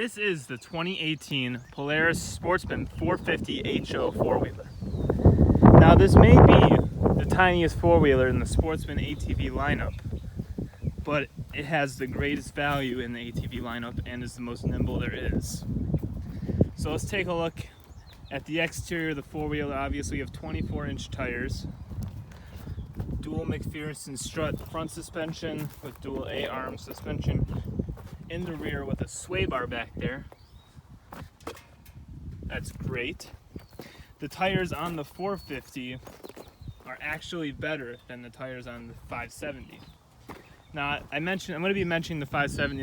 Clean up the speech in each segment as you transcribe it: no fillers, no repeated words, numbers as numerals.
This is the 2018 Polaris Sportsman 450 HO four-wheeler. Now this may be the tiniest four-wheeler in the Sportsman ATV lineup, but it has the greatest value in the ATV lineup and is the most nimble there is. So let's take a look at the exterior of the four-wheeler. Obviously you have 24-inch tires, dual McPherson strut front suspension with dual A-arm suspension in the rear with a sway bar back there. That's great. The tires on the 450 are actually better than the tires on the 570. Now I'm going to be mentioning the 570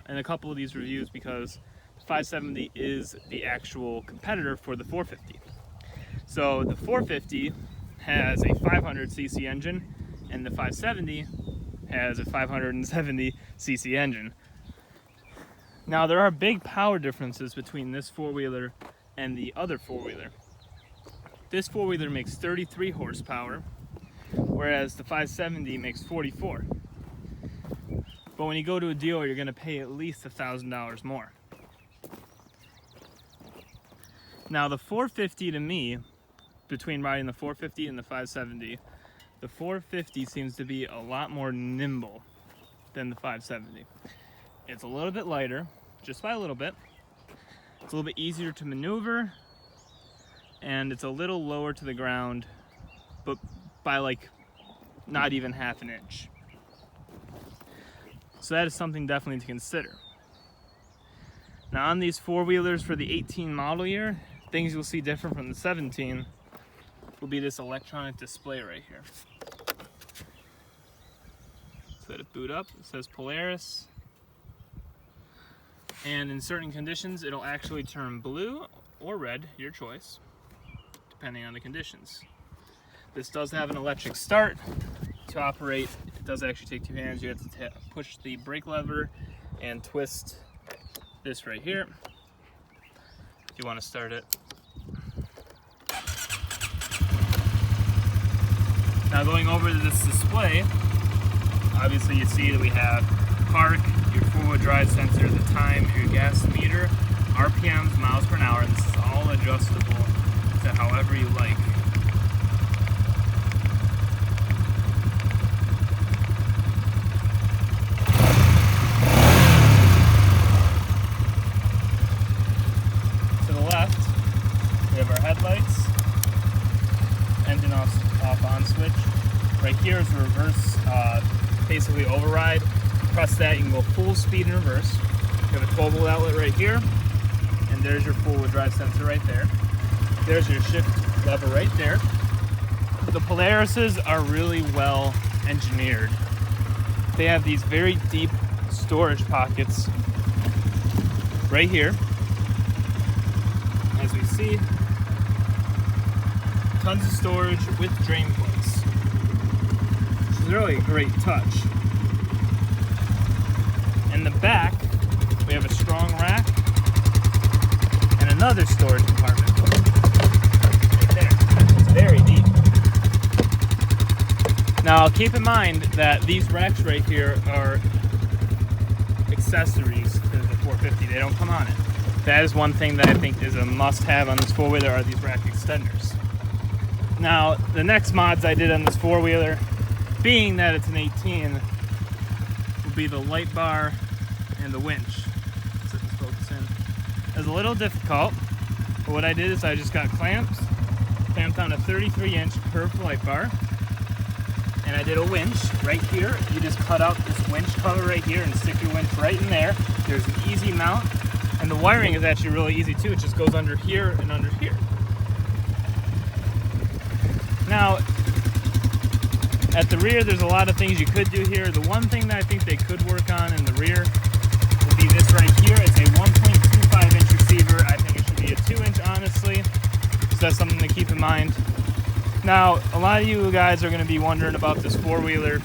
in a couple of these reviews because the 570 is the actual competitor for the 450. So the 450 has a 500cc engine and the 570 has a 570cc engine. Now there are big power differences between this four-wheeler and the other four-wheeler. This four-wheeler makes 33 horsepower, whereas the 570 makes 44. But when you go to a dealer, you're going to pay at least $1,000 more. Now the 450 to me, between riding the 450 and the 570, the 450 seems to be a lot more nimble than the 570. It's a little bit lighter, just by a little bit. It's a little bit easier to maneuver, and it's a little lower to the ground, but by like not even half an inch. So that is something definitely to consider. Now on these four-wheelers for the 18 model year, things you'll see different from the 17 will be this electronic display right here. So let it boot up, it says Polaris. And in certain conditions, it'll actually turn blue or red, your choice, depending on the conditions. This does have an electric start. To operate, it does actually take two hands. You have to push the brake lever and twist this right here if you want to start it. Now going over to this display, obviously you see that we have park, your four-wheel drive sensor, the time, your gas meter, RPMs, miles per hour. This is all adjustable to however you like. To the left, we have our headlights, engine off on switch. Right here is the reverse, basically override. Press that, you can go full speed in reverse. You have a 12-volt outlet right here, and there's your four-wheel drive sensor right there. There's your shift lever right there. The Polarises are really well engineered. They have these very deep storage pockets right here. As we see, tons of storage with drain plugs, which is really a great touch. In the back, we have a strong rack and another storage compartment right there. It's very deep. Now keep in mind that these racks right here are accessories to the 450. They don't come on it. That is one thing that I think is a must-have on this four-wheeler are these rack extenders. Now the next mods I did on this four-wheeler, being that it's an 18, will be the light bar and the winch. Let's let this focus in. It's a little difficult, but what I did is I just got clamped on a 33-inch curved light bar, and I did a winch right here. You just cut out this winch cover right here and stick your winch right in there. There's an easy mount, and the wiring is actually really easy too. It just goes under here and under here. Now, at the rear, there's a lot of things you could do here. The one thing that I think they could work on in the rear would be this right here. It's a 1.25-inch receiver. I think it should be a 2-inch, honestly. So that's something to keep in mind. Now, a lot of you guys are going to be wondering about this four-wheeler.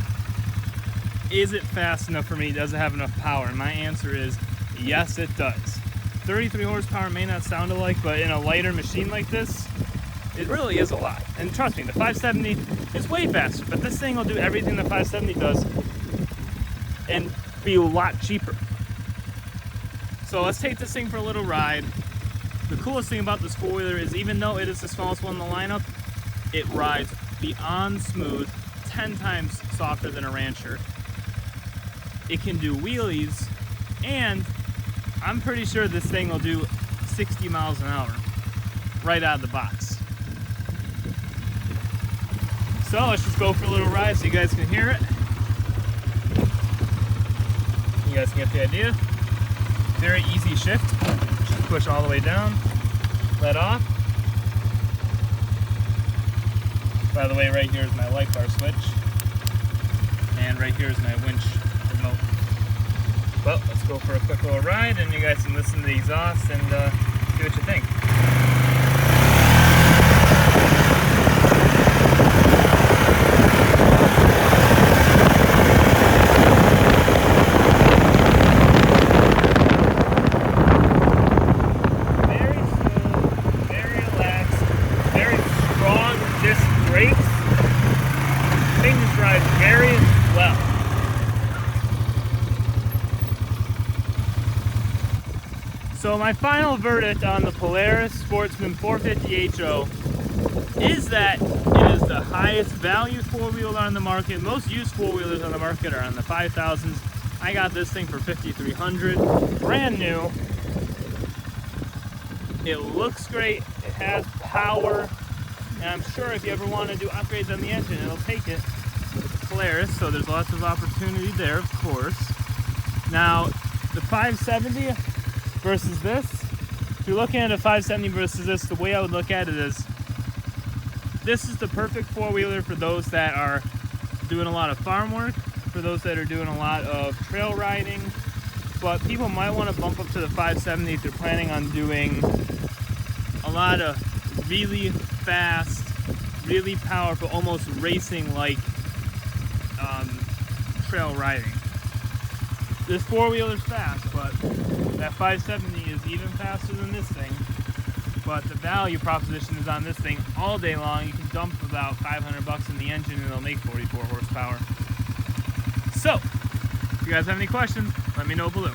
Is it fast enough for me? Does it have enough power? And my answer is yes, it does. 33 horsepower may not sound alike, but in a lighter machine like this, it really is a lot. And trust me, the 570 is way faster, but this thing will do everything the 570 does and be a lot cheaper. So let's take this thing for a little ride. The coolest thing about this four-wheeler is even though it is the smallest one in the lineup, it rides beyond smooth, 10 times softer than a Rancher. It can do wheelies, and I'm pretty sure this thing will do 60 miles an hour right out of the box. So let's just go for a little ride so you guys can hear it. You guys can get the idea. Very easy shift. Just push all the way down, let off. By the way, right here is my light bar switch. And right here is my winch remote. Well, let's go for a quick little ride and you guys can listen to the exhaust and see what you think. Things drive very well. So my final verdict on the Polaris Sportsman 450 HO is that it is the highest value four-wheeler on the market. Most used four-wheelers on the market are on the 5,000s. I got this thing for $5,300, brand new. It looks great, it has power. And I'm sure if you ever want to do upgrades on the engine, it'll take it. It's Polaris, so there's lots of opportunity there, of course. Now, the 570 versus this, if you're looking at a 570 versus this, the way I would look at it is, this is the perfect four-wheeler for those that are doing a lot of farm work, for those that are doing a lot of trail riding, but people might want to bump up to the 570 if they're planning on doing a lot of really fast, really powerful, almost racing-like trail riding. This four-wheeler's fast, but that 570 is even faster than this thing. But the value proposition is on this thing all day long. You can dump about $500 in the engine and it'll make 44 horsepower. So, if you guys have any questions, let me know below.